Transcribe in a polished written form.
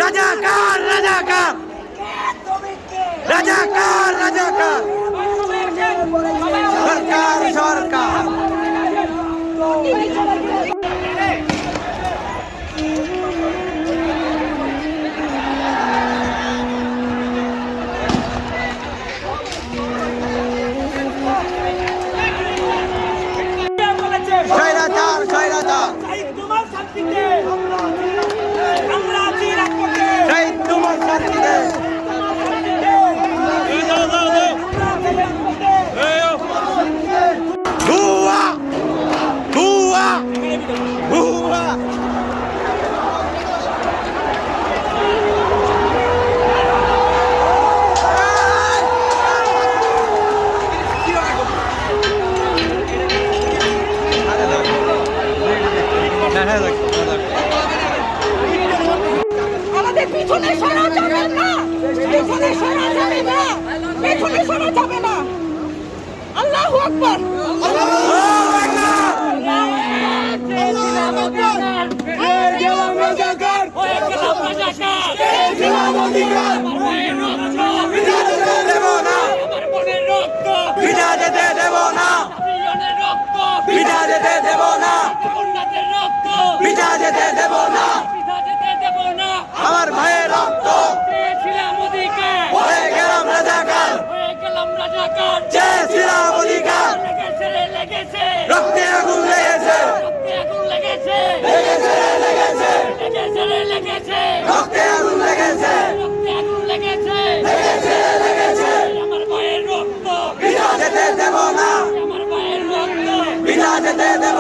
রাজাকার রাজাকার রাজাকার রাজাকার সরকার সরকার স্বৈরাচার স্বৈরাচার শহীদ তোমার শান্তিতে ধুয়া ধুয়া ধুয়া আমাদের পিছনে সরা যাবে না, পিছনে সরা যাবে না, পিছনে সরা যাবে না। আল্লাহু আকবার, আল্লাহু আমার ভাইয়ের রক্ত হয়ে গেলাম রাজাকার, চেয়েছিলাম অধিকার, রক্তে আগুন লেগেছে, রক্তে আগুন লেগেছে, বিনা যেতে দেব না, বিনা যেতে দেব